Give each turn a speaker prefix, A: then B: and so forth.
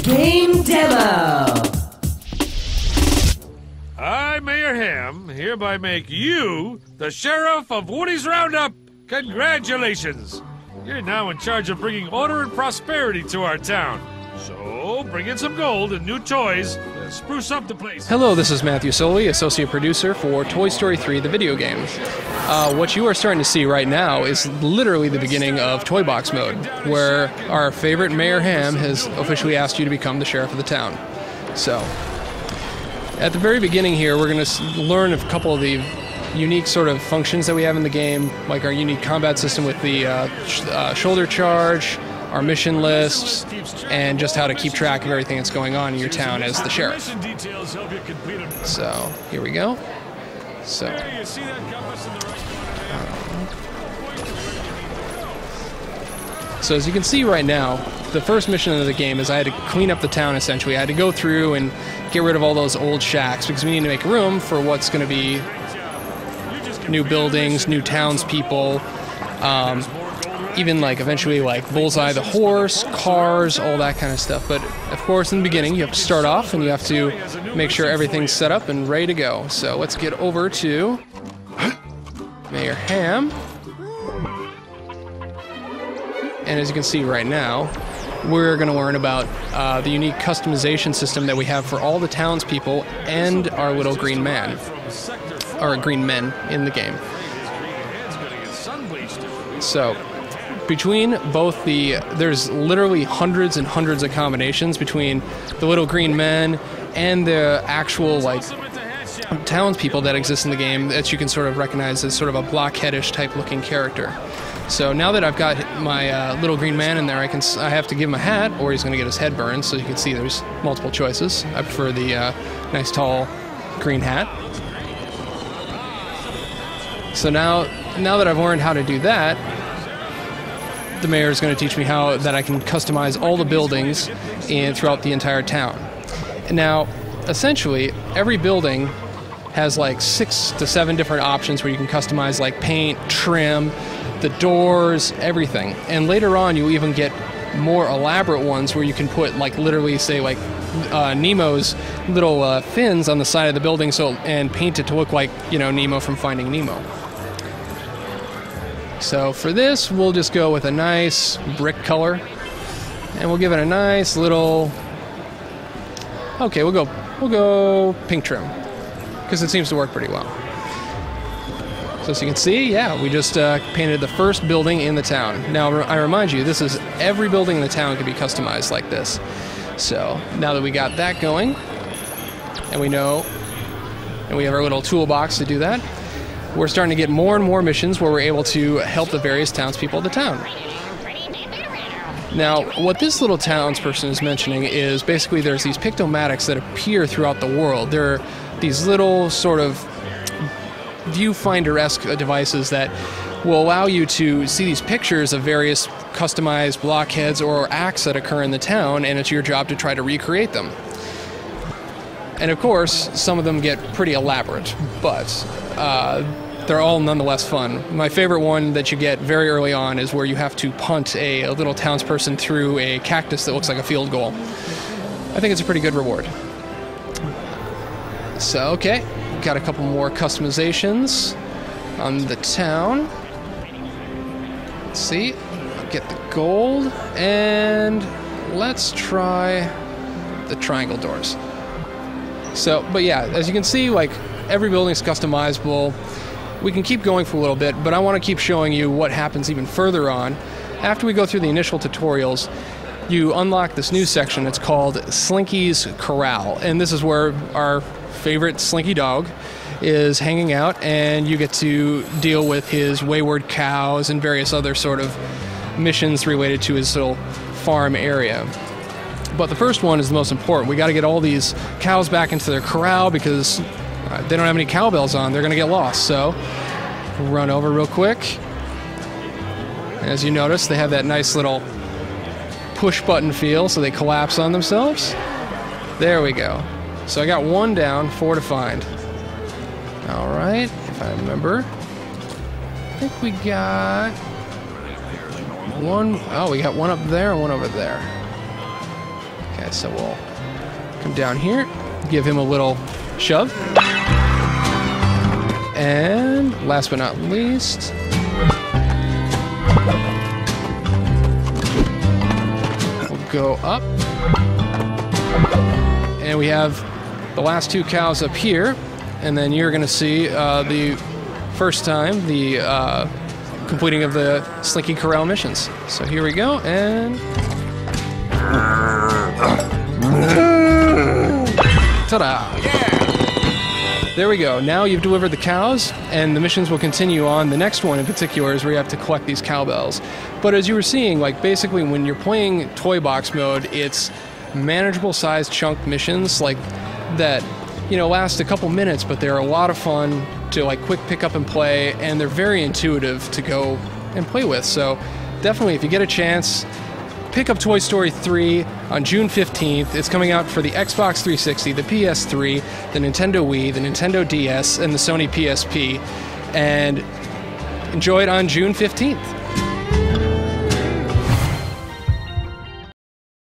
A: Game Demo!
B: I, Mayor Ham, hereby make you the Sheriff of Woody's Roundup. Congratulations! You're now in charge of bringing order and prosperity to our town. So, bring in some gold and new toys to spruce up the place.
C: Hello, this is Matthew Soley, Associate Producer for Toy Story 3, the video game. What you are starting to see right now is literally the beginning of Toy Box mode, where our favorite Mayor Ham has officially asked you to become the Sheriff of the town. So, at the very beginning here, we're going to learn a couple of the unique sort of functions that we have in the game, like our unique combat system with the shoulder charge, our mission lists, and just how to keep track of everything that's going on in your town as the sheriff. So, here we go. So, so as you can see right now, the first mission of the game is I had to clean up the town, essentially. I had to go through and get rid of all those old shacks, because we need to make room for what's going to be new buildings, new townspeople, even like eventually like Bullseye the horse, cars, all that kind of stuff. But of course in the beginning you have to start off and you have to make sure everything's set up and ready to go. So let's get over to Mayor Ham. And as you can see right now, we're going to learn about the unique customization system that we have for all the townspeople and our little green man. Or green men in the game. So, between both there's literally hundreds and hundreds of combinations between the little green men and the actual, like, townspeople that exist in the game that you can sort of recognize as sort of a blockheadish type looking character. So now that I've got my little green man in there, I have to give him a hat, or he's going to get his head burned. So you can see there's multiple choices. I prefer the nice tall green hat. So now that I've learned how to do that, the mayor is going to teach me how that I can customize all the buildings throughout the entire town. Now, essentially, every building has like 6 to 7 different options where you can customize like paint, trim, the doors, everything. And later on, you even get more elaborate ones where you can put like literally say like Nemo's little fins on the side of the building, and paint it to look like, you know, Nemo from Finding Nemo. So for this, we'll just go with a nice brick color, and we'll give it a nice little. Okay, we'll go pink trim because it seems to work pretty well. So as you can see, yeah, we just painted the first building in the town. Now I remind you, this is every building in the town can be customized like this. So now that we got that going, and we have our little toolbox to do that, we're starting to get more and more missions where we're able to help the various townspeople of the town. Now, what this little townsperson is mentioning is basically there's these pictomatics that appear throughout the world. There are these little sort of viewfinder-esque devices that will allow you to see these pictures of various customized blockheads or acts that occur in the town, and it's your job to try to recreate them. And of course, some of them get pretty elaborate, but they're all nonetheless fun. My favorite one that you get very early on is where you have to punt a little townsperson through a cactus that looks like a field goal. I think it's a pretty good reward. So, okay, got a couple more customizations on the town. Let's see, I'll get the gold, and let's try the triangle doors. So, but yeah, as you can see, like, every building is customizable. We can keep going for a little bit, but I want to keep showing you what happens even further on. After we go through the initial tutorials, you unlock this new section. It's called Slinky's Corral, and this is where our favorite Slinky dog is hanging out, and you get to deal with his wayward cows and various other sort of missions related to his little farm area. But the first one is the most important. We got to get all these cows back into their corral because they don't have any cowbells on. They're going to get lost. So run over real quick. As you notice, they have that nice little push button feel, so they collapse on themselves. There we go. So I got one down, 4 to find. All right, if I remember. I think we got one. Oh, we got one up there and one over there. Okay, Okay, so we'll come down here, give him a little shove. And last but not least, we'll go up. And we have the last 2 cows up here. And then you're going to see the first time the completing of the Slinky Corral missions. So here we go, and ta-da! There we go. Now you've delivered the cows, and the missions will continue on. The next one in particular is where you have to collect these cowbells. But as you were seeing, like basically when you're playing toy box mode, it's manageable sized chunk missions like that, you know, last a couple minutes, but they're a lot of fun to like quick pick up and play, and they're very intuitive to go and play with. So definitely, if you get a chance, pick up Toy Story 3 on June 15th. It's coming out for the Xbox 360, the PS3, the Nintendo Wii, the Nintendo DS, and the Sony PSP. And enjoy it on June 15th.